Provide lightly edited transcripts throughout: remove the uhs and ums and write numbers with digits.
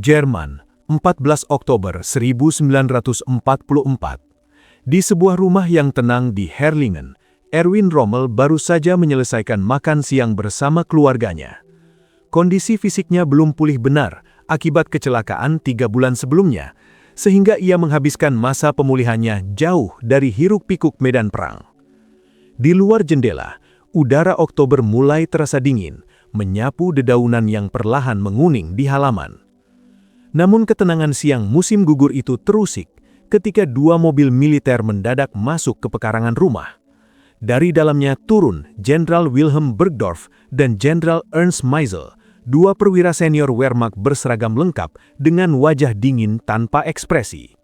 Jerman, 14 Oktober 1944. Di sebuah rumah yang tenang di Herlingen, Erwin Rommel baru saja menyelesaikan makan siang bersama keluarganya. Kondisi fisiknya belum pulih benar akibat kecelakaan 3 bulan sebelumnya, sehingga ia menghabiskan masa pemulihannya jauh dari hiruk-pikuk medan perang. Di luar jendela, udara Oktober mulai terasa dingin, menyapu dedaunan yang perlahan menguning di halaman. Namun ketenangan siang musim gugur itu terusik ketika 2 mobil militer mendadak masuk ke pekarangan rumah. Dari dalamnya turun Jenderal Wilhelm Burgdorf dan Jenderal Ernst Maisel, 2 perwira senior Wehrmacht berseragam lengkap dengan wajah dingin tanpa ekspresi.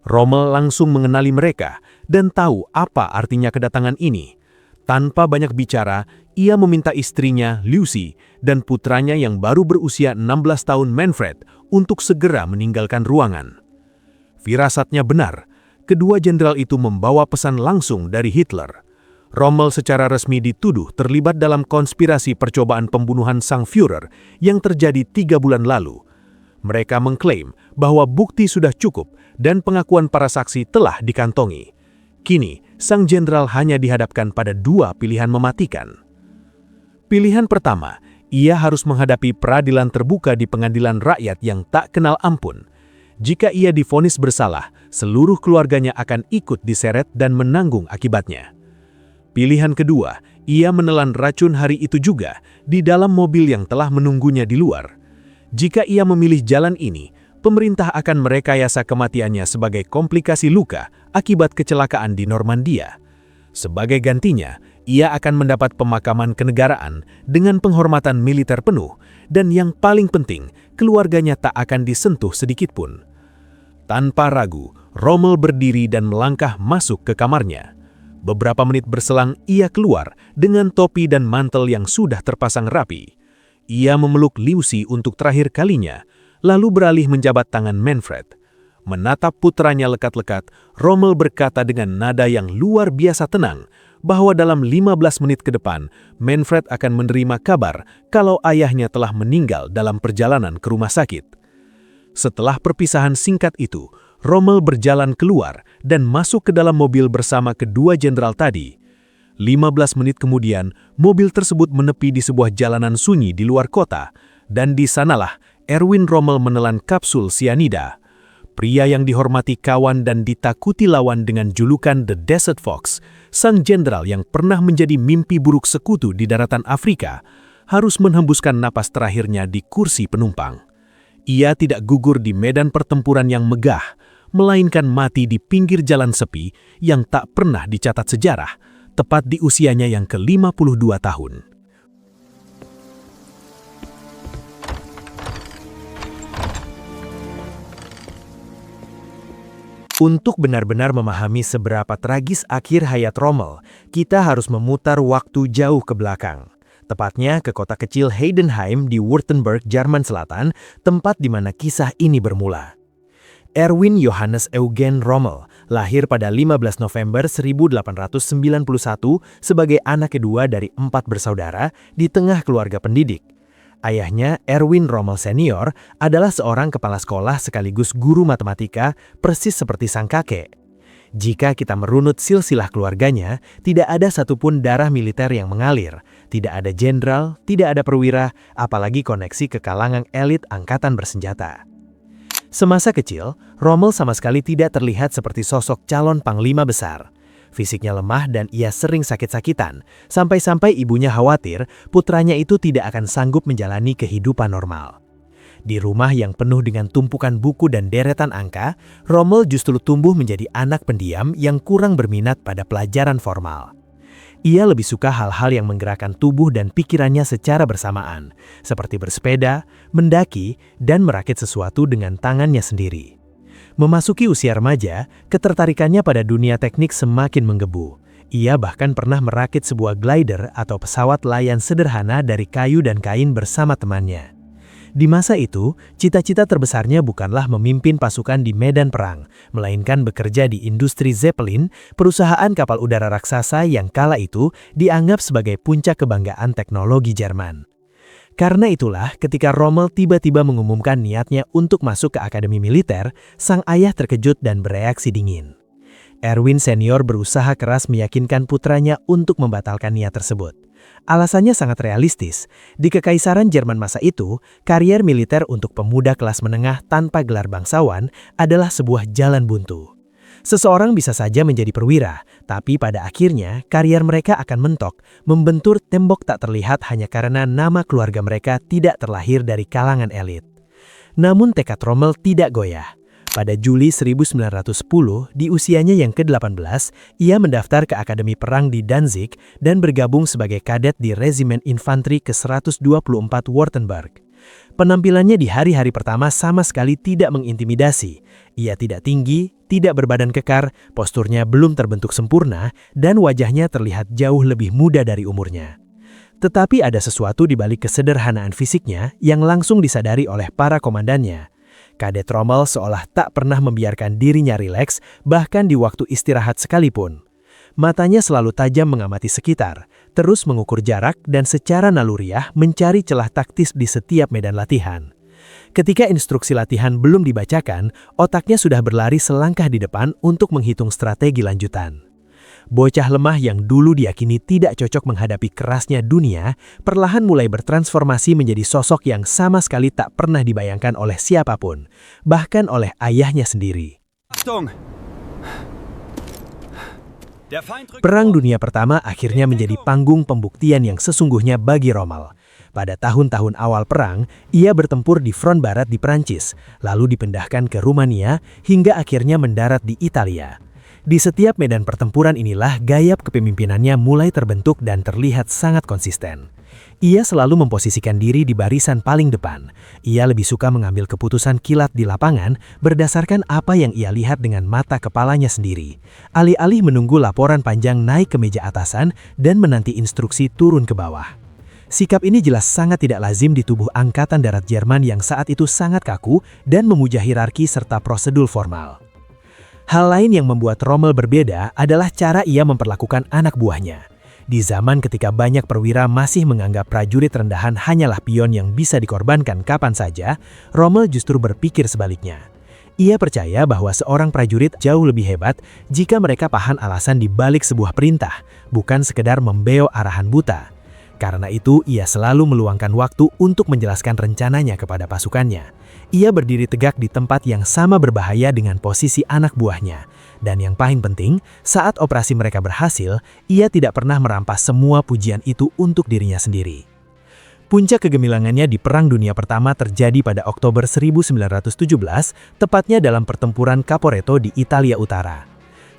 Rommel langsung mengenali mereka dan tahu apa artinya kedatangan ini. Tanpa banyak bicara, ia meminta istrinya, Lucy, dan putranya yang baru berusia 16 tahun, Manfred, untuk segera meninggalkan ruangan. Firasatnya benar, kedua jenderal itu membawa pesan langsung dari Hitler. Rommel secara resmi dituduh terlibat dalam konspirasi percobaan pembunuhan sang Führer yang terjadi 3 bulan lalu. Mereka mengklaim bahwa bukti sudah cukup dan pengakuan para saksi telah dikantongi. Kini, sang jenderal hanya dihadapkan pada 2 pilihan mematikan. Pilihan pertama, ia harus menghadapi peradilan terbuka di pengadilan rakyat yang tak kenal ampun. Jika ia divonis bersalah, seluruh keluarganya akan ikut diseret dan menanggung akibatnya. Pilihan kedua, ia menelan racun hari itu juga di dalam mobil yang telah menunggunya di luar. Jika ia memilih jalan ini, pemerintah akan merekayasa kematiannya sebagai komplikasi luka akibat kecelakaan di Normandia. Sebagai gantinya, ia akan mendapat pemakaman kenegaraan dengan penghormatan militer penuh, dan yang paling penting, keluarganya tak akan disentuh sedikitpun. Tanpa ragu, Rommel berdiri dan melangkah masuk ke kamarnya. Beberapa menit berselang, ia keluar dengan topi dan mantel yang sudah terpasang rapi. Ia memeluk Lucy untuk terakhir kalinya, lalu beralih menjabat tangan Manfred. Menatap putranya lekat-lekat, Rommel berkata dengan nada yang luar biasa tenang bahwa dalam 15 menit ke depan, Manfred akan menerima kabar kalau ayahnya telah meninggal dalam perjalanan ke rumah sakit. Setelah perpisahan singkat itu, Rommel berjalan keluar dan masuk ke dalam mobil bersama kedua jenderal tadi. 15 menit kemudian, mobil tersebut menepi di sebuah jalanan sunyi di luar kota, dan di sanalah Erwin Rommel menelan kapsul sianida. Pria yang dihormati kawan dan ditakuti lawan dengan julukan The Desert Fox, sang jenderal yang pernah menjadi mimpi buruk sekutu di daratan Afrika, harus menghembuskan napas terakhirnya di kursi penumpang. Ia tidak gugur di medan pertempuran yang megah, melainkan mati di pinggir jalan sepi yang tak pernah dicatat sejarah, tepat di usianya yang ke-52 tahun. Untuk benar-benar memahami seberapa tragis akhir hayat Rommel, kita harus memutar waktu jauh ke belakang. Tepatnya ke kota kecil Heidenheim di Württemberg, Jerman Selatan, tempat di mana kisah ini bermula. Erwin Johannes Eugen Rommel lahir pada 15 November 1891 sebagai anak kedua dari 4 bersaudara di tengah keluarga pendidik. Ayahnya, Erwin Rommel Senior, adalah seorang kepala sekolah sekaligus guru matematika, persis seperti sang kakek. Jika kita merunut silsilah keluarganya, tidak ada satupun darah militer yang mengalir, tidak ada jenderal, tidak ada perwira, apalagi koneksi ke kalangan elit angkatan bersenjata. Semasa kecil, Rommel sama sekali tidak terlihat seperti sosok calon panglima besar. Fisiknya lemah dan ia sering sakit-sakitan, sampai-sampai ibunya khawatir putranya itu tidak akan sanggup menjalani kehidupan normal. Di rumah yang penuh dengan tumpukan buku dan deretan angka, Rommel justru tumbuh menjadi anak pendiam yang kurang berminat pada pelajaran formal. Ia lebih suka hal-hal yang menggerakkan tubuh dan pikirannya secara bersamaan, seperti bersepeda, mendaki, dan merakit sesuatu dengan tangannya sendiri. Memasuki usia remaja, ketertarikannya pada dunia teknik semakin menggebu. Ia bahkan pernah merakit sebuah glider atau pesawat layar sederhana dari kayu dan kain bersama temannya. Di masa itu, cita-cita terbesarnya bukanlah memimpin pasukan di medan perang, melainkan bekerja di industri Zeppelin, perusahaan kapal udara raksasa yang kala itu dianggap sebagai puncak kebanggaan teknologi Jerman. Karena itulah ketika Rommel tiba-tiba mengumumkan niatnya untuk masuk ke akademi militer, sang ayah terkejut dan bereaksi dingin. Erwin senior berusaha keras meyakinkan putranya untuk membatalkan niat tersebut. Alasannya sangat realistis. Di Kekaisaran Jerman masa itu, karier militer untuk pemuda kelas menengah tanpa gelar bangsawan adalah sebuah jalan buntu. Seseorang bisa saja menjadi perwira, tapi pada akhirnya karier mereka akan mentok, membentur tembok tak terlihat hanya karena nama keluarga mereka tidak terlahir dari kalangan elit. Namun tekad Rommel tidak goyah. Pada Juli 1910, di usianya yang ke-18, ia mendaftar ke Akademi Perang di Danzig dan bergabung sebagai kadet di Regimen Infanteri ke-124 Württemberg. Penampilannya di hari-hari pertama sama sekali tidak mengintimidasi. Ia tidak tinggi, tidak berbadan kekar, posturnya belum terbentuk sempurna, dan wajahnya terlihat jauh lebih muda dari umurnya. Tetapi ada sesuatu di balik kesederhanaan fisiknya yang langsung disadari oleh para komandannya. Kadet Rommel seolah tak pernah membiarkan dirinya rileks, bahkan di waktu istirahat sekalipun. Matanya selalu tajam mengamati sekitar, terus mengukur jarak dan secara naluriah mencari celah taktis di setiap medan latihan. Ketika instruksi latihan belum dibacakan, otaknya sudah berlari selangkah di depan untuk menghitung strategi lanjutan. Bocah lemah yang dulu diyakini tidak cocok menghadapi kerasnya dunia, perlahan mulai bertransformasi menjadi sosok yang sama sekali tak pernah dibayangkan oleh siapapun, bahkan oleh ayahnya sendiri. Perang Dunia Pertama akhirnya menjadi panggung pembuktian yang sesungguhnya bagi Rommel. Pada tahun-tahun awal perang, ia bertempur di front barat di Prancis, lalu dipindahkan ke Rumania hingga akhirnya mendarat di Italia. Di setiap medan pertempuran inilah gaya kepemimpinannya mulai terbentuk dan terlihat sangat konsisten. Ia selalu memposisikan diri di barisan paling depan. Ia lebih suka mengambil keputusan kilat di lapangan berdasarkan apa yang ia lihat dengan mata kepalanya sendiri, alih-alih menunggu laporan panjang naik ke meja atasan dan menanti instruksi turun ke bawah. Sikap ini jelas sangat tidak lazim di tubuh Angkatan Darat Jerman yang saat itu sangat kaku dan memuja hierarki serta prosedur formal. Hal lain yang membuat Rommel berbeda adalah cara ia memperlakukan anak buahnya. Di zaman ketika banyak perwira masih menganggap prajurit rendahan hanyalah pion yang bisa dikorbankan kapan saja, Rommel justru berpikir sebaliknya. Ia percaya bahwa seorang prajurit jauh lebih hebat jika mereka paham alasan di balik sebuah perintah, bukan sekedar membeo arahan buta. Karena itu, ia selalu meluangkan waktu untuk menjelaskan rencananya kepada pasukannya. Ia berdiri tegak di tempat yang sama berbahaya dengan posisi anak buahnya. Dan yang paling penting, saat operasi mereka berhasil, ia tidak pernah merampas semua pujian itu untuk dirinya sendiri. Puncak kegemilangannya di Perang Dunia Pertama terjadi pada Oktober 1917, tepatnya dalam pertempuran Caporetto di Italia Utara.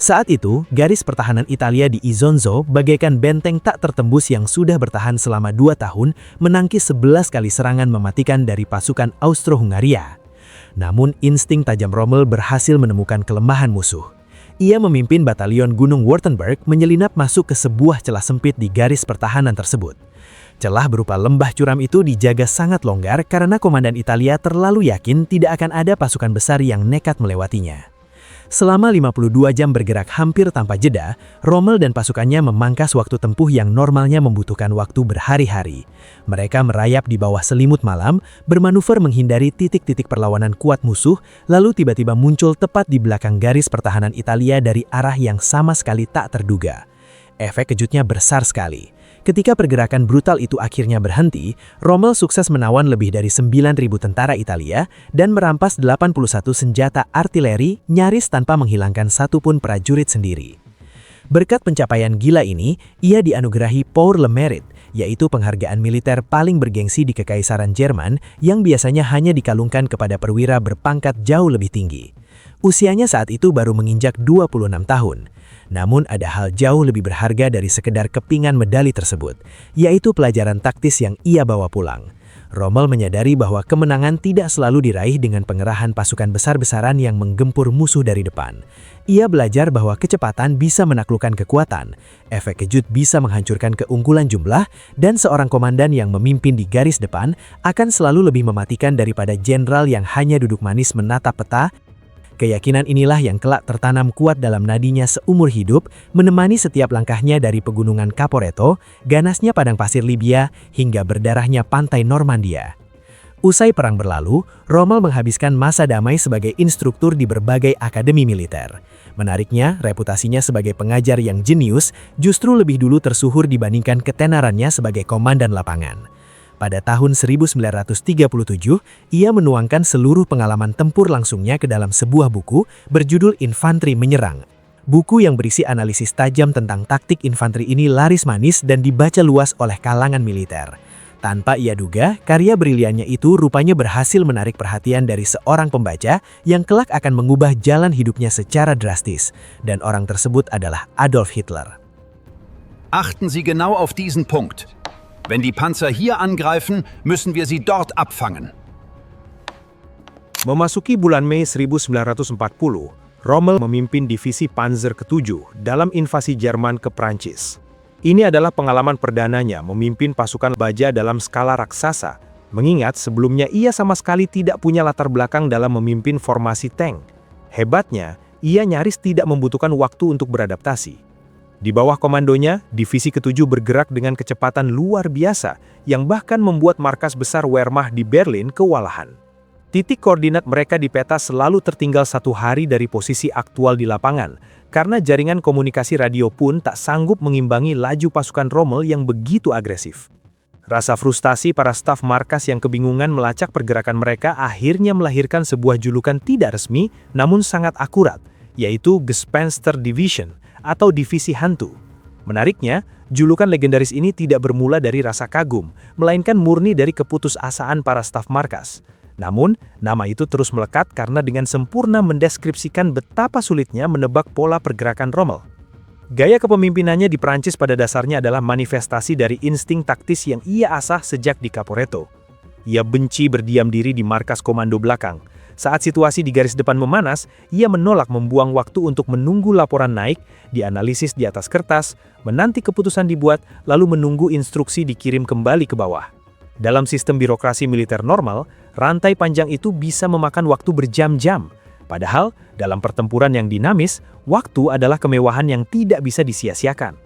Saat itu, garis pertahanan Italia di Isonzo bagaikan benteng tak tertembus yang sudah bertahan selama 2 tahun menangkis 11 kali serangan mematikan dari pasukan Austro-Hungaria. Namun insting tajam Rommel berhasil menemukan kelemahan musuh. Ia memimpin batalion Gunung Württemberg menyelinap masuk ke sebuah celah sempit di garis pertahanan tersebut. Celah berupa lembah curam itu dijaga sangat longgar karena komandan Italia terlalu yakin tidak akan ada pasukan besar yang nekat melewatinya. Selama 52 jam bergerak hampir tanpa jeda, Rommel dan pasukannya memangkas waktu tempuh yang normalnya membutuhkan waktu berhari-hari. Mereka merayap di bawah selimut malam, bermanuver menghindari titik-titik perlawanan kuat musuh, lalu tiba-tiba muncul tepat di belakang garis pertahanan Italia dari arah yang sama sekali tak terduga. Efek kejutnya besar sekali. Ketika pergerakan brutal itu akhirnya berhenti, Rommel sukses menawan lebih dari 9.000 tentara Italia dan merampas 81 senjata artileri nyaris tanpa menghilangkan satupun prajurit sendiri. Berkat pencapaian gila ini, ia dianugerahi Pour le Mérite, yaitu penghargaan militer paling bergengsi di Kekaisaran Jerman yang biasanya hanya dikalungkan kepada perwira berpangkat jauh lebih tinggi. Usianya saat itu baru menginjak 26 tahun. Namun ada hal jauh lebih berharga dari sekedar kepingan medali tersebut, yaitu pelajaran taktis yang ia bawa pulang. Rommel menyadari bahwa kemenangan tidak selalu diraih dengan pengerahan pasukan besar-besaran yang menggempur musuh dari depan. Ia belajar bahwa kecepatan bisa menaklukkan kekuatan, efek kejut bisa menghancurkan keunggulan jumlah, dan seorang komandan yang memimpin di garis depan akan selalu lebih mematikan daripada jenderal yang hanya duduk manis menatap peta. Keyakinan inilah yang kelak tertanam kuat dalam nadinya seumur hidup, menemani setiap langkahnya dari pegunungan Caporetto, ganasnya padang pasir Libya, hingga berdarahnya pantai Normandia. Usai perang berlalu, Rommel menghabiskan masa damai sebagai instruktur di berbagai akademi militer. Menariknya, reputasinya sebagai pengajar yang jenius justru lebih dulu tersuhur dibandingkan ketenarannya sebagai komandan lapangan. Pada tahun 1937, ia menuangkan seluruh pengalaman tempur langsungnya ke dalam sebuah buku berjudul Infanteri Menyerang. Buku yang berisi analisis tajam tentang taktik infanteri ini laris manis dan dibaca luas oleh kalangan militer. Tanpa ia duga, karya briliannya itu rupanya berhasil menarik perhatian dari seorang pembaca yang kelak akan mengubah jalan hidupnya secara drastis. Dan orang tersebut adalah Adolf Hitler. Achten Sie genau auf diesen Punkt. Wenn die Panzer hier angreifen, müssen wir sie dort abfangen. Memasuki bulan Mei 1940, Rommel memimpin divisi Panzer ke-7 dalam invasi Jerman ke Prancis. Ini adalah pengalaman perdananya memimpin pasukan baja dalam skala raksasa, mengingat sebelumnya ia sama sekali tidak punya latar belakang dalam memimpin formasi tank. Hebatnya, ia nyaris tidak membutuhkan waktu untuk beradaptasi. Di bawah komandonya, divisi ke-7 bergerak dengan kecepatan luar biasa yang bahkan membuat markas besar Wehrmacht di Berlin kewalahan. Titik koordinat mereka di peta selalu tertinggal 1 hari dari posisi aktual di lapangan, karena jaringan komunikasi radio pun tak sanggup mengimbangi laju pasukan Rommel yang begitu agresif. Rasa frustasi para staf markas yang kebingungan melacak pergerakan mereka akhirnya melahirkan sebuah julukan tidak resmi namun sangat akurat, yaitu Gespenster Division, atau divisi hantu. Menariknya, julukan legendaris ini tidak bermula dari rasa kagum, melainkan murni dari keputusasaan para staf markas. Namun, nama itu terus melekat karena dengan sempurna mendeskripsikan betapa sulitnya menebak pola pergerakan Rommel. Gaya kepemimpinannya di Prancis pada dasarnya adalah manifestasi dari insting taktis yang ia asah sejak di Caporetto. Ia benci berdiam diri di markas komando belakang. Saat situasi di garis depan memanas, ia menolak membuang waktu untuk menunggu laporan naik, dianalisis di atas kertas, menanti keputusan dibuat, lalu menunggu instruksi dikirim kembali ke bawah. Dalam sistem birokrasi militer normal, rantai panjang itu bisa memakan waktu berjam-jam. Padahal, dalam pertempuran yang dinamis, waktu adalah kemewahan yang tidak bisa disia-siakan.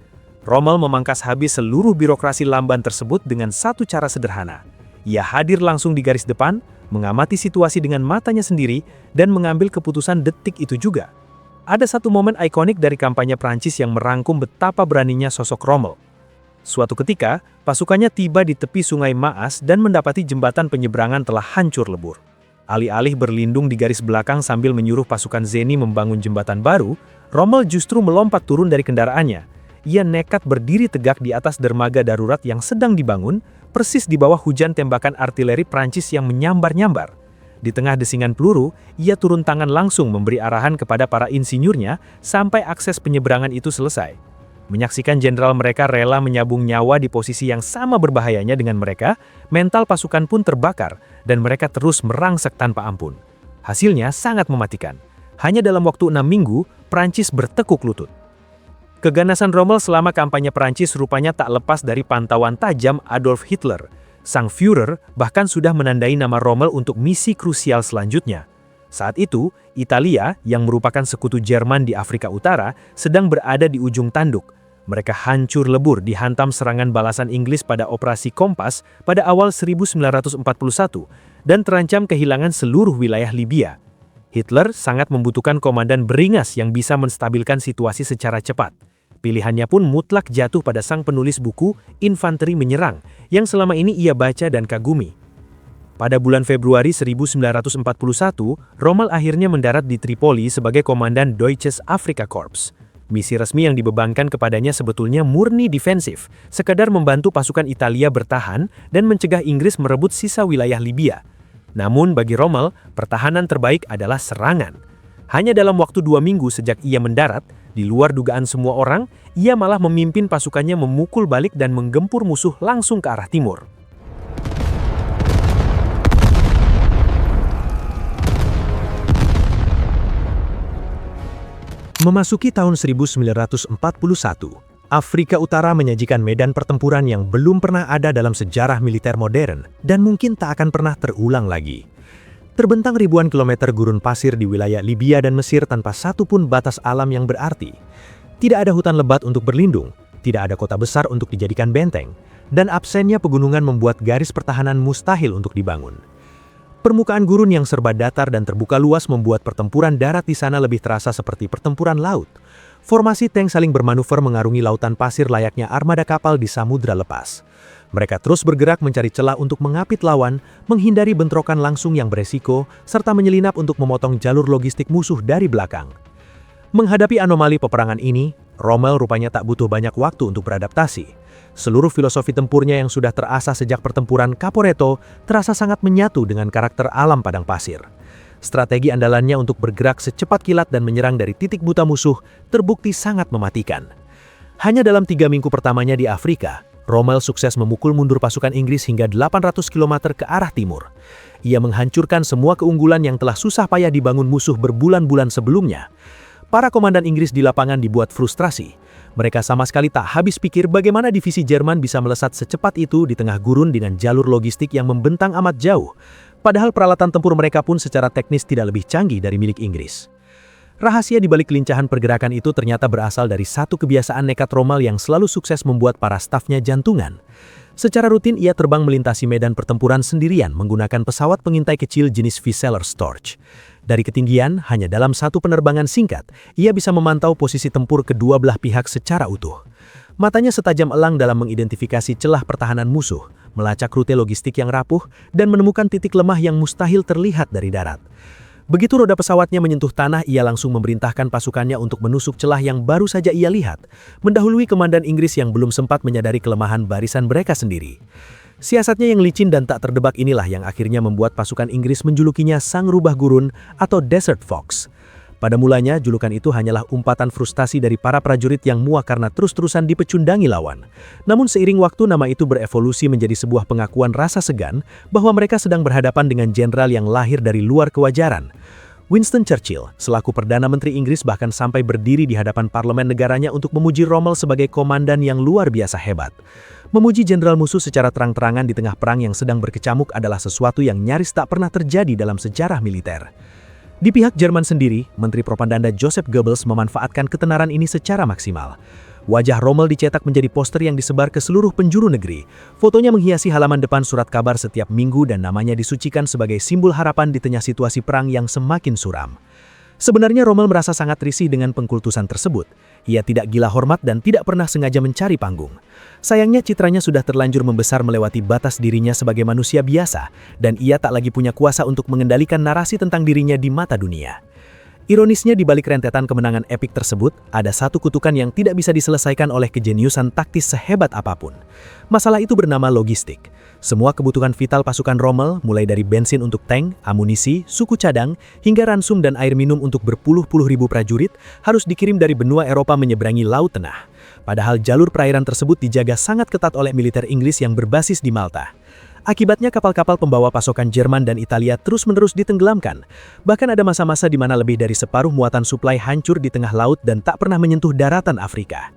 Rommel memangkas habis seluruh birokrasi lamban tersebut dengan satu cara sederhana. Ia hadir langsung di garis depan, mengamati situasi dengan matanya sendiri, dan mengambil keputusan detik itu juga. Ada satu momen ikonik dari kampanye Prancis yang merangkum betapa beraninya sosok Rommel. Suatu ketika, pasukannya tiba di tepi sungai Maas dan mendapati jembatan penyeberangan telah hancur lebur. Alih-alih berlindung di garis belakang sambil menyuruh pasukan Zeni membangun jembatan baru, Rommel justru melompat turun dari kendaraannya. Ia nekat berdiri tegak di atas dermaga darurat yang sedang dibangun, persis di bawah hujan tembakan artileri Prancis yang menyambar-nyambar. Di tengah desingan peluru, ia turun tangan langsung memberi arahan kepada para insinyurnya sampai akses penyeberangan itu selesai. Menyaksikan jenderal mereka rela menyabung nyawa di posisi yang sama berbahayanya dengan mereka, mental pasukan pun terbakar dan mereka terus merangsek tanpa ampun. Hasilnya sangat mematikan. Hanya dalam waktu 6 minggu, Prancis bertekuk lutut. Keganasan Rommel selama kampanye Prancis rupanya tak lepas dari pantauan tajam Adolf Hitler. Sang Führer bahkan sudah menandai nama Rommel untuk misi krusial selanjutnya. Saat itu, Italia, yang merupakan sekutu Jerman di Afrika Utara, sedang berada di ujung tanduk. Mereka hancur lebur dihantam serangan balasan Inggris pada Operasi Kompas pada awal 1941 dan terancam kehilangan seluruh wilayah Libya. Hitler sangat membutuhkan komandan beringas yang bisa menstabilkan situasi secara cepat. Pilihannya pun mutlak jatuh pada sang penulis buku Infanteri Menyerang, yang selama ini ia baca dan kagumi. Pada bulan Februari 1941, Rommel akhirnya mendarat di Tripoli sebagai komandan Deutsches Afrika Korps. Misi resmi yang dibebankan kepadanya sebetulnya murni defensif, sekadar membantu pasukan Italia bertahan dan mencegah Inggris merebut sisa wilayah Libya. Namun bagi Rommel, pertahanan terbaik adalah serangan. Hanya dalam waktu 2 minggu sejak ia mendarat, di luar dugaan semua orang, ia malah memimpin pasukannya memukul balik dan menggempur musuh langsung ke arah timur. Memasuki tahun 1941, Afrika Utara menyajikan medan pertempuran yang belum pernah ada dalam sejarah militer modern dan mungkin tak akan pernah terulang lagi. Terbentang ribuan kilometer gurun pasir di wilayah Libya dan Mesir tanpa satupun batas alam yang berarti. Tidak ada hutan lebat untuk berlindung, tidak ada kota besar untuk dijadikan benteng, dan absennya pegunungan membuat garis pertahanan mustahil untuk dibangun. Permukaan gurun yang serba datar dan terbuka luas membuat pertempuran darat di sana lebih terasa seperti pertempuran laut. Formasi tank saling bermanuver mengarungi lautan pasir layaknya armada kapal di samudra lepas. Mereka terus bergerak mencari celah untuk mengapit lawan, menghindari bentrokan langsung yang beresiko, serta menyelinap untuk memotong jalur logistik musuh dari belakang. Menghadapi anomali peperangan ini, Rommel rupanya tak butuh banyak waktu untuk beradaptasi. Seluruh filosofi tempurnya yang sudah terasah sejak pertempuran Caporetto terasa sangat menyatu dengan karakter alam padang pasir. Strategi andalannya untuk bergerak secepat kilat dan menyerang dari titik buta musuh terbukti sangat mematikan. Hanya dalam 3 minggu pertamanya di Afrika, Rommel sukses memukul mundur pasukan Inggris hingga 800 km ke arah timur. Ia menghancurkan semua keunggulan yang telah susah payah dibangun musuh berbulan-bulan sebelumnya. Para komandan Inggris di lapangan dibuat frustrasi. Mereka sama sekali tak habis pikir bagaimana divisi Jerman bisa melesat secepat itu di tengah gurun dengan jalur logistik yang membentang amat jauh. Padahal peralatan tempur mereka pun secara teknis tidak lebih canggih dari milik Inggris. Rahasia di balik kelincahan pergerakan itu ternyata berasal dari satu kebiasaan nekat Rommel yang selalu sukses membuat para stafnya jantungan. Secara rutin ia terbang melintasi medan pertempuran sendirian menggunakan pesawat pengintai kecil jenis Viseler Storch. Dari ketinggian, hanya dalam satu penerbangan singkat, ia bisa memantau posisi tempur kedua belah pihak secara utuh. Matanya setajam elang dalam mengidentifikasi celah pertahanan musuh, melacak rute logistik yang rapuh, dan menemukan titik lemah yang mustahil terlihat dari darat. Begitu roda pesawatnya menyentuh tanah, ia langsung memerintahkan pasukannya untuk menusuk celah yang baru saja ia lihat, mendahului komandan Inggris yang belum sempat menyadari kelemahan barisan mereka sendiri. Siasatnya yang licin dan tak terdebak inilah yang akhirnya membuat pasukan Inggris menjulukinya Sang Rubah Gurun atau Desert Fox. Pada mulanya, julukan itu hanyalah umpatan frustasi dari para prajurit yang muak karena terus-terusan dipecundangi lawan. Namun seiring waktu nama itu berevolusi menjadi sebuah pengakuan rasa segan bahwa mereka sedang berhadapan dengan jenderal yang lahir dari luar kewajaran. Winston Churchill, selaku Perdana Menteri Inggris bahkan sampai berdiri di hadapan parlemen negaranya untuk memuji Rommel sebagai komandan yang luar biasa hebat. Memuji jenderal musuh secara terang-terangan di tengah perang yang sedang berkecamuk adalah sesuatu yang nyaris tak pernah terjadi dalam sejarah militer. Di pihak Jerman sendiri, Menteri Propaganda Joseph Goebbels memanfaatkan ketenaran ini secara maksimal. Wajah Rommel dicetak menjadi poster yang disebar ke seluruh penjuru negeri. Fotonya menghiasi halaman depan surat kabar setiap minggu dan namanya disucikan sebagai simbol harapan di tengah situasi perang yang semakin suram. Sebenarnya Rommel merasa sangat risih dengan pengkultusan tersebut. Ia tidak gila hormat dan tidak pernah sengaja mencari panggung. Sayangnya citranya sudah terlanjur membesar melewati batas dirinya sebagai manusia biasa, dan ia tak lagi punya kuasa untuk mengendalikan narasi tentang dirinya di mata dunia. Ironisnya di balik rentetan kemenangan epik tersebut, ada satu kutukan yang tidak bisa diselesaikan oleh kejeniusan taktis sehebat apapun. Masalah itu bernama logistik. Semua kebutuhan vital pasukan Rommel, mulai dari bensin untuk tank, amunisi, suku cadang, hingga ransum dan air minum untuk berpuluh-puluh ribu prajurit, harus dikirim dari benua Eropa menyeberangi Laut Tengah. Padahal jalur perairan tersebut dijaga sangat ketat oleh militer Inggris yang berbasis di Malta. Akibatnya kapal-kapal pembawa pasokan Jerman dan Italia terus-menerus ditenggelamkan. Bahkan ada masa-masa di mana lebih dari separuh muatan suplai hancur di tengah laut dan tak pernah menyentuh daratan Afrika.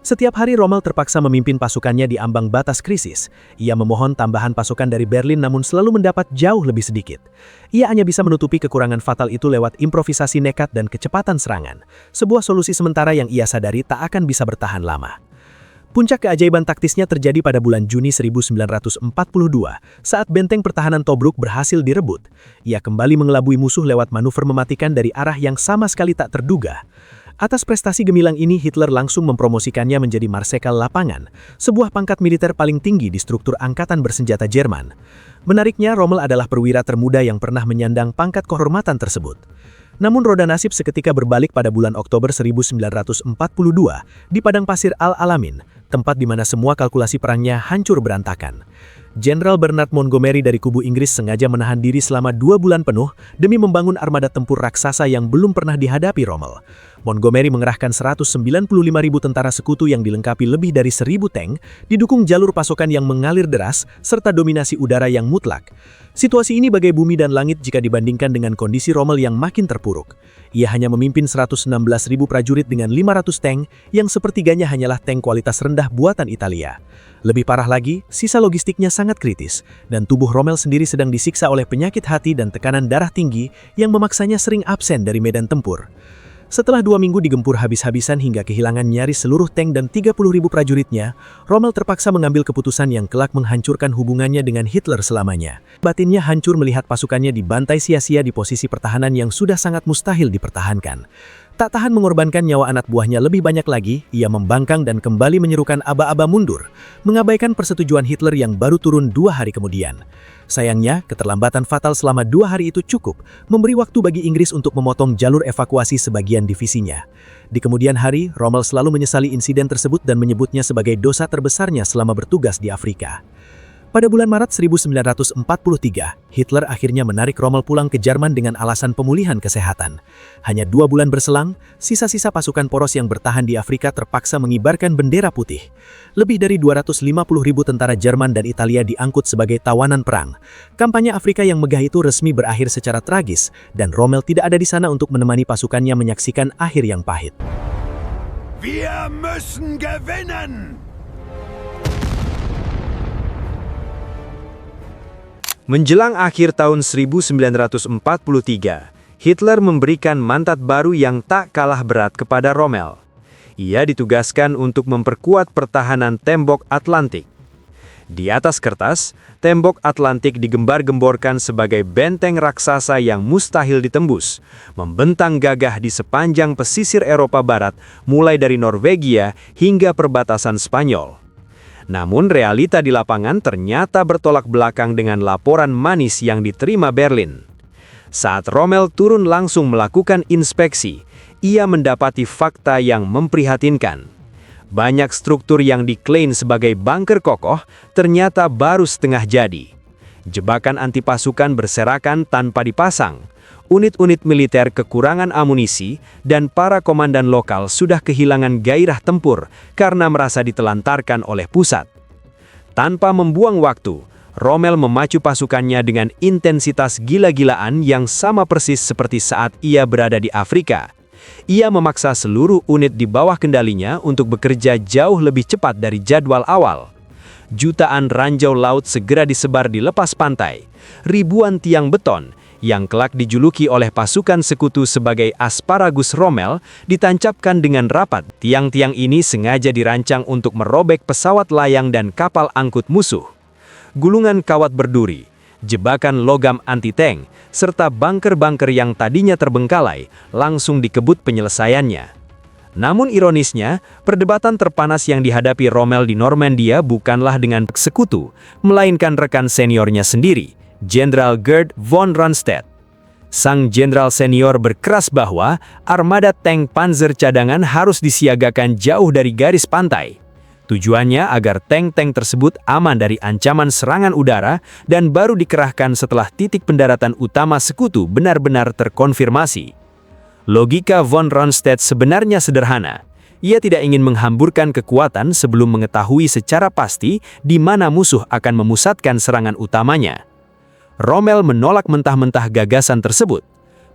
Setiap hari Rommel terpaksa memimpin pasukannya di ambang batas krisis. Ia memohon tambahan pasukan dari Berlin namun selalu mendapat jauh lebih sedikit. Ia hanya bisa menutupi kekurangan fatal itu lewat improvisasi nekat dan kecepatan serangan. Sebuah solusi sementara yang ia sadari tak akan bisa bertahan lama. Puncak keajaiban taktisnya terjadi pada bulan Juni 1942, saat benteng pertahanan Tobruk berhasil direbut. Ia kembali mengelabui musuh lewat manuver mematikan dari arah yang sama sekali tak terduga. Atas prestasi gemilang ini, Hitler langsung mempromosikannya menjadi Marsekal Lapangan, sebuah pangkat militer paling tinggi di struktur angkatan bersenjata Jerman. Menariknya, Rommel adalah perwira termuda yang pernah menyandang pangkat kehormatan tersebut. Namun roda nasib seketika berbalik pada bulan Oktober 1942 di padang pasir Al-Alamin, tempat di mana semua kalkulasi perangnya hancur berantakan. Jenderal Bernard Montgomery dari kubu Inggris sengaja menahan diri selama 2 bulan penuh demi membangun armada tempur raksasa yang belum pernah dihadapi Rommel. Montgomery mengerahkan 195.000 tentara sekutu yang dilengkapi lebih dari 1.000 tank, didukung jalur pasokan yang mengalir deras, serta dominasi udara yang mutlak. Situasi ini bagai bumi dan langit jika dibandingkan dengan kondisi Rommel yang makin terpuruk. Ia hanya memimpin 116.000 prajurit dengan 500 tank, yang sepertiganya hanyalah tank kualitas rendah buatan Italia. Lebih parah lagi, sisa logistiknya sangat kritis, dan tubuh Rommel sendiri sedang disiksa oleh penyakit hati dan tekanan darah tinggi yang memaksanya sering absen dari medan tempur. Setelah 2 minggu digempur habis-habisan hingga kehilangan nyaris seluruh tank dan 30.000 prajuritnya, Rommel terpaksa mengambil keputusan yang kelak menghancurkan hubungannya dengan Hitler selamanya. Batinnya hancur melihat pasukannya dibantai sia-sia di posisi pertahanan yang sudah sangat mustahil dipertahankan. Tak tahan mengorbankan nyawa anak buahnya lebih banyak lagi, ia membangkang dan kembali menyerukan aba-aba mundur, mengabaikan persetujuan Hitler yang baru turun 2 hari kemudian. Sayangnya, keterlambatan fatal selama 2 hari itu cukup memberi waktu bagi Inggris untuk memotong jalur evakuasi sebagian divisinya. Di kemudian hari, Rommel selalu menyesali insiden tersebut dan menyebutnya sebagai dosa terbesarnya selama bertugas di Afrika. Pada bulan Maret 1943, Hitler akhirnya menarik Rommel pulang ke Jerman dengan alasan pemulihan kesehatan. Hanya 2 bulan berselang, sisa-sisa pasukan poros yang bertahan di Afrika terpaksa mengibarkan bendera putih. Lebih dari 250.000 tentara Jerman dan Italia diangkut sebagai tawanan perang. Kampanye Afrika yang megah itu resmi berakhir secara tragis, dan Rommel tidak ada di sana untuk menemani pasukannya menyaksikan akhir yang pahit. Wir müssen gewinnen! Menjelang akhir tahun 1943, Hitler memberikan mandat baru yang tak kalah berat kepada Rommel. Ia ditugaskan untuk memperkuat pertahanan tembok Atlantik. Di atas kertas, tembok Atlantik digembar-gemborkan sebagai benteng raksasa yang mustahil ditembus, membentang gagah di sepanjang pesisir Eropa Barat, mulai dari Norwegia hingga perbatasan Spanyol. Namun realita di lapangan ternyata bertolak belakang dengan laporan manis yang diterima Berlin. Saat Rommel turun langsung melakukan inspeksi, ia mendapati fakta yang memprihatinkan. Banyak struktur yang diklaim sebagai bunker kokoh ternyata baru setengah jadi. Jebakan anti pasukan berserakan tanpa dipasang. Unit-unit militer kekurangan amunisi, dan para komandan lokal sudah kehilangan gairah tempur karena merasa ditelantarkan oleh pusat. Tanpa membuang waktu, Rommel memacu pasukannya dengan intensitas gila-gilaan yang sama persis seperti saat ia berada di Afrika. Ia memaksa seluruh unit di bawah kendalinya untuk bekerja jauh lebih cepat dari jadwal awal. Jutaan ranjau laut segera disebar di lepas pantai. Ribuan tiang beton yang kelak dijuluki oleh pasukan sekutu sebagai asparagus Rommel ditancapkan dengan rapat. Tiang-tiang ini sengaja dirancang untuk merobek pesawat layang dan kapal angkut musuh. Gulungan kawat berduri, jebakan logam anti-tank, serta bunker-bunker yang tadinya terbengkalai langsung dikebut penyelesaiannya. Namun ironisnya, perdebatan terpanas yang dihadapi Rommel di Normandia bukanlah dengan sekutu, melainkan rekan seniornya sendiri, Jenderal Gerd von Rundstedt. Sang jenderal senior berkeras bahwa armada tank panzer cadangan harus disiagakan jauh dari garis pantai. Tujuannya agar tank-tank tersebut aman dari ancaman serangan udara dan baru dikerahkan setelah titik pendaratan utama sekutu benar-benar terkonfirmasi. Logika von Rundstedt sebenarnya sederhana. Ia tidak ingin menghamburkan kekuatan sebelum mengetahui secara pasti di mana musuh akan memusatkan serangan utamanya. Rommel menolak mentah-mentah gagasan tersebut.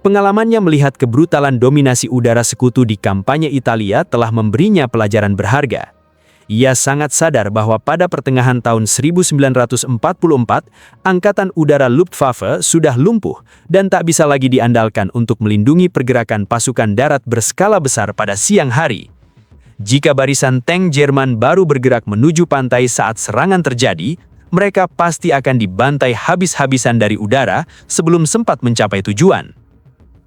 Pengalamannya melihat kebrutalan dominasi udara sekutu di kampanye Italia telah memberinya pelajaran berharga. Ia sangat sadar bahwa pada pertengahan tahun 1944, Angkatan Udara Luftwaffe sudah lumpuh dan tak bisa lagi diandalkan untuk melindungi pergerakan pasukan darat berskala besar pada siang hari. Jika barisan tank Jerman baru bergerak menuju pantai saat serangan terjadi, mereka pasti akan dibantai habis-habisan dari udara sebelum sempat mencapai tujuan.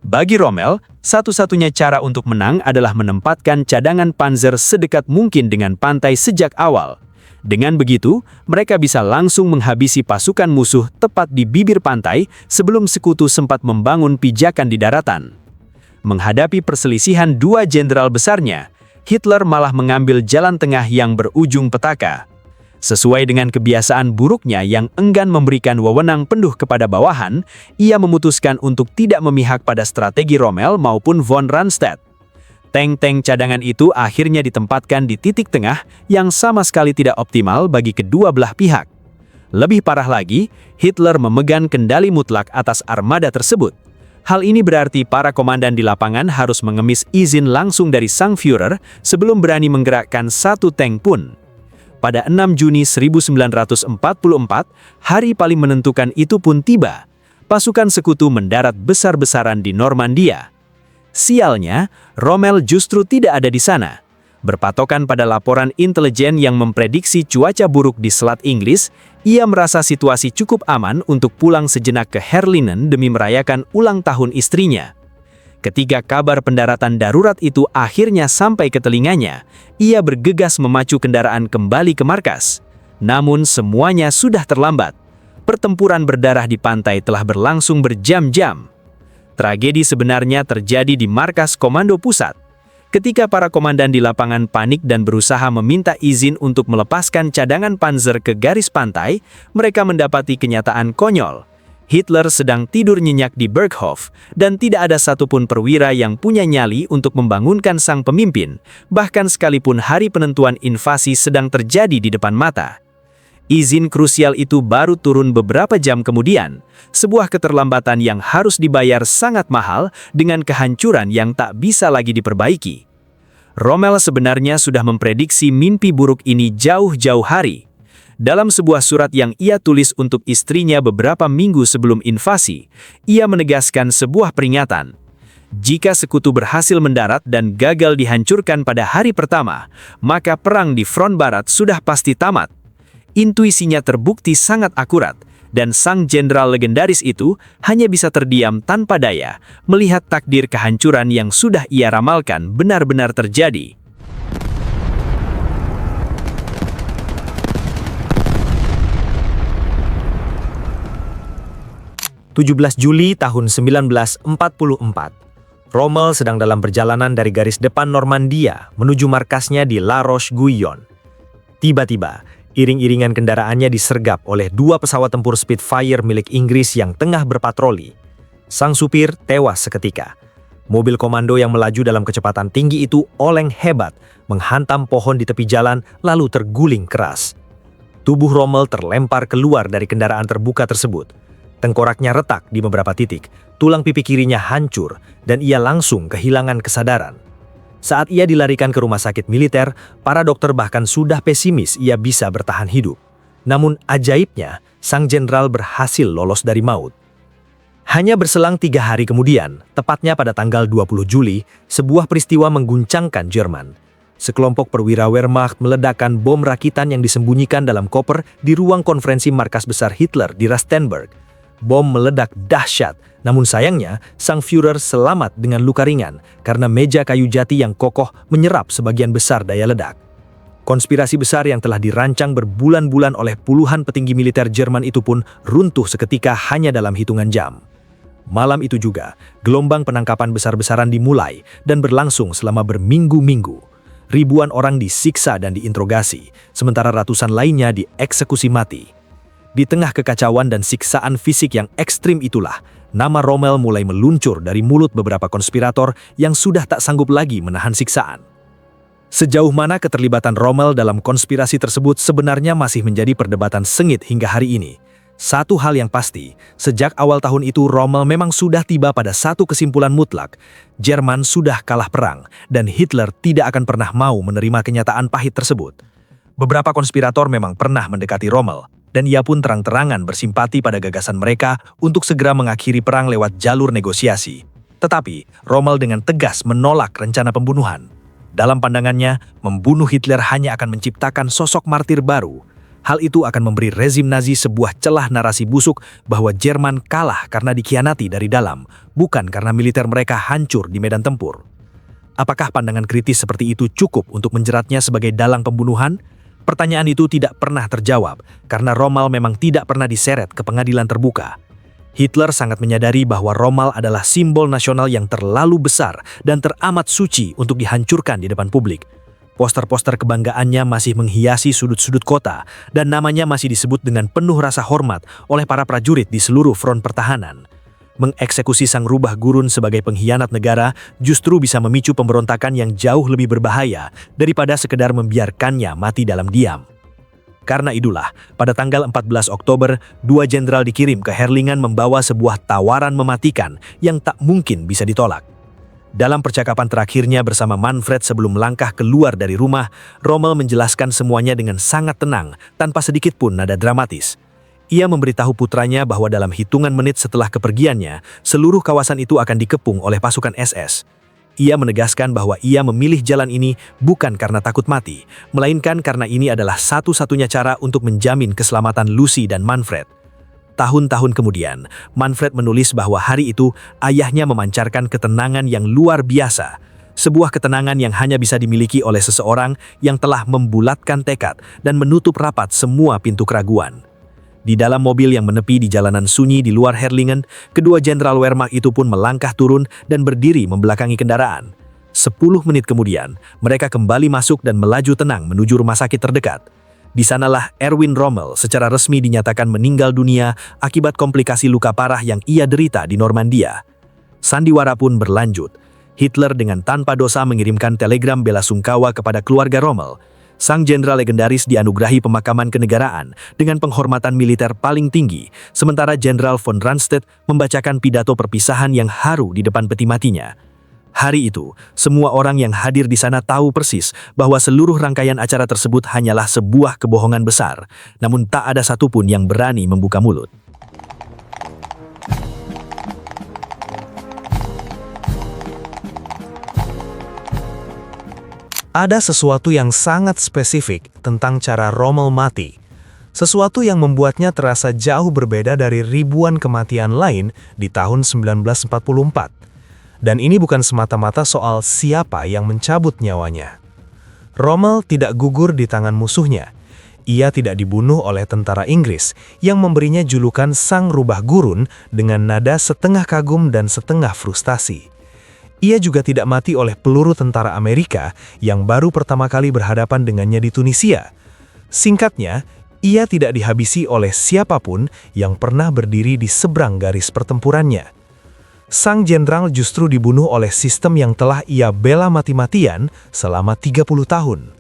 Bagi Rommel, satu-satunya cara untuk menang adalah menempatkan cadangan panzer sedekat mungkin dengan pantai sejak awal. Dengan begitu, mereka bisa langsung menghabisi pasukan musuh tepat di bibir pantai sebelum sekutu sempat membangun pijakan di daratan. Menghadapi perselisihan 2 jenderal besarnya, Hitler malah mengambil jalan tengah yang berujung petaka. Sesuai dengan kebiasaan buruknya yang enggan memberikan wewenang penuh kepada bawahan, ia memutuskan untuk tidak memihak pada strategi Rommel maupun von Rundstedt. Tank-tank cadangan itu akhirnya ditempatkan di titik tengah yang sama sekali tidak optimal bagi kedua belah pihak. Lebih parah lagi, Hitler memegang kendali mutlak atas armada tersebut. Hal ini berarti para komandan di lapangan harus mengemis izin langsung dari sang Führer sebelum berani menggerakkan satu tank pun. Pada 6 Juni 1944, hari paling menentukan itu pun tiba. Pasukan sekutu mendarat besar-besaran di Normandia. Sialnya, Rommel justru tidak ada di sana. Berpatokan pada laporan intelijen yang memprediksi cuaca buruk di Selat Inggris, ia merasa situasi cukup aman untuk pulang sejenak ke Herlingen demi merayakan ulang tahun istrinya. Ketika kabar pendaratan darurat itu akhirnya sampai ke telinganya, ia bergegas memacu kendaraan kembali ke markas. Namun semuanya sudah terlambat. Pertempuran berdarah di pantai telah berlangsung berjam-jam. Tragedi sebenarnya terjadi di markas komando pusat. Ketika para komandan di lapangan panik dan berusaha meminta izin untuk melepaskan cadangan panzer ke garis pantai, mereka mendapati kenyataan konyol. Hitler sedang tidur nyenyak di Berghof, dan tidak ada satupun perwira yang punya nyali untuk membangunkan sang pemimpin, bahkan sekalipun hari penentuan invasi sedang terjadi di depan mata. Izin krusial itu baru turun beberapa jam kemudian, sebuah keterlambatan yang harus dibayar sangat mahal dengan kehancuran yang tak bisa lagi diperbaiki. Rommel sebenarnya sudah memprediksi mimpi buruk ini jauh-jauh hari. Dalam sebuah surat yang ia tulis untuk istrinya beberapa minggu sebelum invasi, ia menegaskan sebuah peringatan. Jika sekutu berhasil mendarat dan gagal dihancurkan pada hari pertama, maka perang di front barat sudah pasti tamat. Intuisinya terbukti sangat akurat, dan sang jenderal legendaris itu hanya bisa terdiam tanpa daya melihat takdir kehancuran yang sudah ia ramalkan benar-benar terjadi. Juli tahun 1944. Rommel sedang dalam perjalanan dari garis depan Normandia menuju markasnya di La Roche-Guyon. Tiba-tiba, iring-iringan kendaraannya disergap oleh dua pesawat tempur Spitfire milik Inggris yang tengah berpatroli. Sang supir tewas seketika. Mobil komando yang melaju dalam kecepatan tinggi itu oleng hebat, menghantam pohon di tepi jalan lalu terguling keras. Tubuh Rommel terlempar keluar dari kendaraan terbuka tersebut. Tengkoraknya retak di beberapa titik, tulang pipi kirinya hancur, dan ia langsung kehilangan kesadaran. Saat ia dilarikan ke rumah sakit militer, para dokter bahkan sudah pesimis ia bisa bertahan hidup. Namun ajaibnya, sang jenderal berhasil lolos dari maut. Hanya berselang 3 hari kemudian, tepatnya pada tanggal 20 Juli, sebuah peristiwa mengguncangkan Jerman. Sekelompok perwira Wehrmacht meledakkan bom rakitan yang disembunyikan dalam koper di ruang konferensi markas besar Hitler di Rastenburg. Bom meledak dahsyat, namun sayangnya sang Führer selamat dengan luka ringan karena meja kayu jati yang kokoh menyerap sebagian besar daya ledak. Konspirasi besar yang telah dirancang berbulan-bulan oleh puluhan petinggi militer Jerman itu pun runtuh seketika hanya dalam hitungan jam. Malam itu juga, gelombang penangkapan besar-besaran dimulai dan berlangsung selama berminggu-minggu. Ribuan orang disiksa dan diinterogasi, sementara ratusan lainnya dieksekusi mati. Di tengah kekacauan dan siksaan fisik yang ekstrim itulah, nama Rommel mulai meluncur dari mulut beberapa konspirator yang sudah tak sanggup lagi menahan siksaan. Sejauh mana keterlibatan Rommel dalam konspirasi tersebut sebenarnya masih menjadi perdebatan sengit hingga hari ini. Satu hal yang pasti, sejak awal tahun itu Rommel memang sudah tiba pada satu kesimpulan mutlak. Jerman sudah kalah perang, dan Hitler tidak akan pernah mau menerima kenyataan pahit tersebut. Beberapa konspirator memang pernah mendekati Rommel, dan ia pun terang-terangan bersimpati pada gagasan mereka untuk segera mengakhiri perang lewat jalur negosiasi. Tetapi, Rommel dengan tegas menolak rencana pembunuhan. Dalam pandangannya, membunuh Hitler hanya akan menciptakan sosok martir baru. Hal itu akan memberi rezim Nazi sebuah celah narasi busuk bahwa Jerman kalah karena dikhianati dari dalam, bukan karena militer mereka hancur di medan tempur. Apakah pandangan kritis seperti itu cukup untuk menjeratnya sebagai dalang pembunuhan? Pertanyaan itu tidak pernah terjawab, karena Rommel memang tidak pernah diseret ke pengadilan terbuka. Hitler sangat menyadari bahwa Rommel adalah simbol nasional yang terlalu besar dan teramat suci untuk dihancurkan di depan publik. Poster-poster kebanggaannya masih menghiasi sudut-sudut kota, dan namanya masih disebut dengan penuh rasa hormat oleh para prajurit di seluruh front pertahanan. Mengeksekusi sang rubah gurun sebagai pengkhianat negara justru bisa memicu pemberontakan yang jauh lebih berbahaya daripada sekedar membiarkannya mati dalam diam. Karena itulah, pada tanggal 14 Oktober, 2 jenderal dikirim ke Herlingen membawa sebuah tawaran mematikan yang tak mungkin bisa ditolak. Dalam percakapan terakhirnya bersama Manfred sebelum melangkah keluar dari rumah, Rommel menjelaskan semuanya dengan sangat tenang, tanpa sedikit pun nada dramatis. Ia memberitahu putranya bahwa dalam hitungan menit setelah kepergiannya, seluruh kawasan itu akan dikepung oleh pasukan SS. Ia menegaskan bahwa ia memilih jalan ini bukan karena takut mati, melainkan karena ini adalah satu-satunya cara untuk menjamin keselamatan Lucy dan Manfred. Tahun-tahun kemudian, Manfred menulis bahwa hari itu ayahnya memancarkan ketenangan yang luar biasa. Sebuah ketenangan yang hanya bisa dimiliki oleh seseorang yang telah membulatkan tekad dan menutup rapat semua pintu keraguan. Di dalam mobil yang menepi di jalanan sunyi di luar Herlingen, kedua jenderal Wehrmacht itu pun melangkah turun dan berdiri membelakangi kendaraan. 10 menit kemudian, mereka kembali masuk dan melaju tenang menuju rumah sakit terdekat. Di sanalah Erwin Rommel secara resmi dinyatakan meninggal dunia akibat komplikasi luka parah yang ia derita di Normandia. Sandiwara pun berlanjut. Hitler dengan tanpa dosa mengirimkan telegram bela sungkawa kepada keluarga Rommel. Sang jenderal legendaris dianugerahi pemakaman kenegaraan dengan penghormatan militer paling tinggi, sementara Jenderal von Rundstedt membacakan pidato perpisahan yang haru di depan peti matinya. Hari itu, semua orang yang hadir di sana tahu persis bahwa seluruh rangkaian acara tersebut hanyalah sebuah kebohongan besar, namun tak ada satupun yang berani membuka mulut. Ada sesuatu yang sangat spesifik tentang cara Rommel mati. Sesuatu yang membuatnya terasa jauh berbeda dari ribuan kematian lain di tahun 1944. Dan ini bukan semata-mata soal siapa yang mencabut nyawanya. Rommel tidak gugur di tangan musuhnya. Ia tidak dibunuh oleh tentara Inggris yang memberinya julukan Sang Rubah Gurun dengan nada setengah kagum dan setengah frustasi. Ia juga tidak mati oleh peluru tentara Amerika yang baru pertama kali berhadapan dengannya di Tunisia. Singkatnya, ia tidak dihabisi oleh siapapun yang pernah berdiri di seberang garis pertempurannya. Sang jenderal justru dibunuh oleh sistem yang telah ia bela mati-matian selama 30 tahun.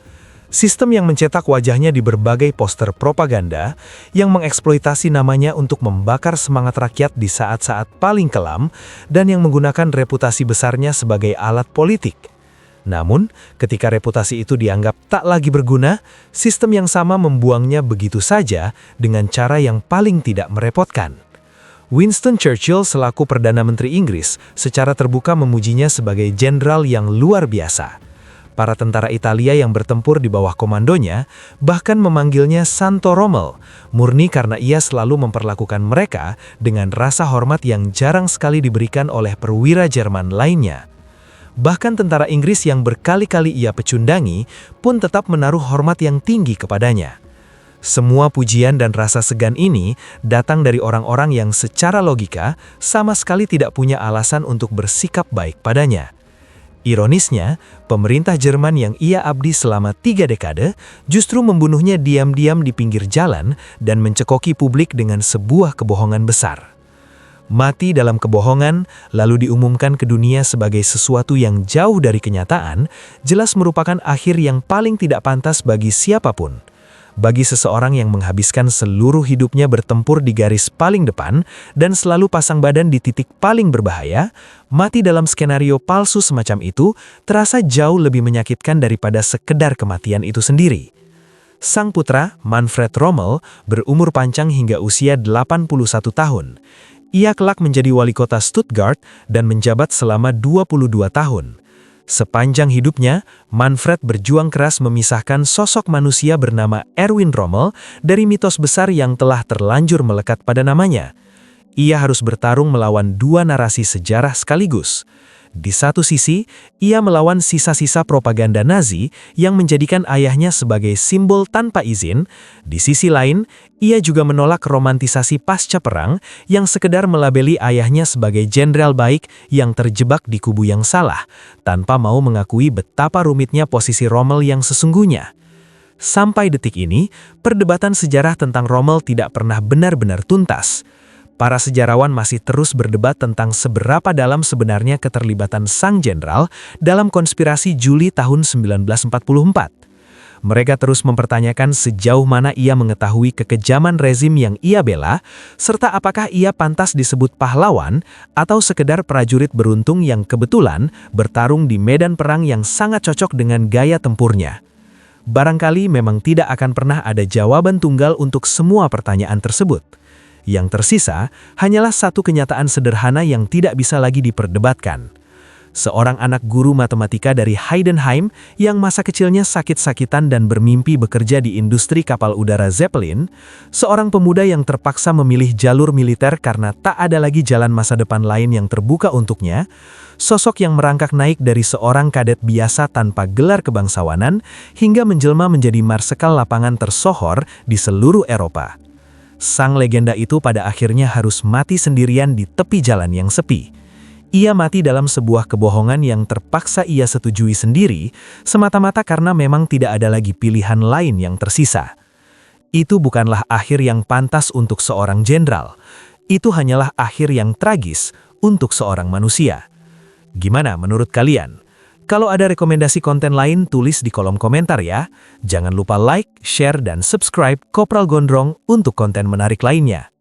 Sistem yang mencetak wajahnya di berbagai poster propaganda yang mengeksploitasi namanya untuk membakar semangat rakyat di saat-saat paling kelam dan yang menggunakan reputasi besarnya sebagai alat politik. Namun, ketika reputasi itu dianggap tak lagi berguna, sistem yang sama membuangnya begitu saja dengan cara yang paling tidak merepotkan. Winston Churchill selaku Perdana Menteri Inggris secara terbuka memujinya sebagai jenderal yang luar biasa. Para tentara Italia yang bertempur di bawah komandonya bahkan memanggilnya Santo Rommel, murni karena ia selalu memperlakukan mereka dengan rasa hormat yang jarang sekali diberikan oleh perwira Jerman lainnya. Bahkan tentara Inggris yang berkali-kali ia pecundangi pun tetap menaruh hormat yang tinggi kepadanya. Semua pujian dan rasa segan ini datang dari orang-orang yang secara logika sama sekali tidak punya alasan untuk bersikap baik padanya. Ironisnya, pemerintah Jerman yang ia abdi selama 3 dekade justru membunuhnya diam-diam di pinggir jalan dan mencekoki publik dengan sebuah kebohongan besar. Mati dalam kebohongan, lalu diumumkan ke dunia sebagai sesuatu yang jauh dari kenyataan, jelas merupakan akhir yang paling tidak pantas bagi siapapun. Bagi seseorang yang menghabiskan seluruh hidupnya bertempur di garis paling depan dan selalu pasang badan di titik paling berbahaya, mati dalam skenario palsu semacam itu terasa jauh lebih menyakitkan daripada sekedar kematian itu sendiri. Sang putra, Manfred Rommel, berumur panjang hingga usia 81 tahun. Ia kelak menjadi wali kota Stuttgart dan menjabat selama 22 tahun. Sepanjang hidupnya, Manfred berjuang keras memisahkan sosok manusia bernama Erwin Rommel dari mitos besar yang telah terlanjur melekat pada namanya. Ia harus bertarung melawan 2 narasi sejarah sekaligus. Di satu sisi, ia melawan sisa-sisa propaganda Nazi yang menjadikan ayahnya sebagai simbol tanpa izin. Di sisi lain, ia juga menolak romantisasi pasca perang yang sekedar melabeli ayahnya sebagai jenderal baik yang terjebak di kubu yang salah, tanpa mau mengakui betapa rumitnya posisi Rommel yang sesungguhnya. Sampai detik ini, perdebatan sejarah tentang Rommel tidak pernah benar-benar tuntas. Para sejarawan masih terus berdebat tentang seberapa dalam sebenarnya keterlibatan sang jenderal dalam konspirasi Juli tahun 1944. Mereka terus mempertanyakan sejauh mana ia mengetahui kekejaman rezim yang ia bela, serta apakah ia pantas disebut pahlawan atau sekedar prajurit beruntung yang kebetulan bertarung di medan perang yang sangat cocok dengan gaya tempurnya. Barangkali memang tidak akan pernah ada jawaban tunggal untuk semua pertanyaan tersebut. Yang tersisa hanyalah satu kenyataan sederhana yang tidak bisa lagi diperdebatkan. Seorang anak guru matematika dari Heidenheim yang masa kecilnya sakit-sakitan dan bermimpi bekerja di industri kapal udara Zeppelin, seorang pemuda yang terpaksa memilih jalur militer karena tak ada lagi jalan masa depan lain yang terbuka untuknya, sosok yang merangkak naik dari seorang kadet biasa tanpa gelar kebangsawanan hingga menjelma menjadi marsekal lapangan tersohor di seluruh Eropa. Sang legenda itu pada akhirnya harus mati sendirian di tepi jalan yang sepi. Ia mati dalam sebuah kebohongan yang terpaksa ia setujui sendiri, semata-mata karena memang tidak ada lagi pilihan lain yang tersisa. Itu bukanlah akhir yang pantas untuk seorang jenderal. Itu hanyalah akhir yang tragis untuk seorang manusia. Gimana menurut kalian? Kalau ada rekomendasi konten lain, tulis di kolom komentar ya. Jangan lupa like, share, dan subscribe Kopral Gondrong untuk konten menarik lainnya.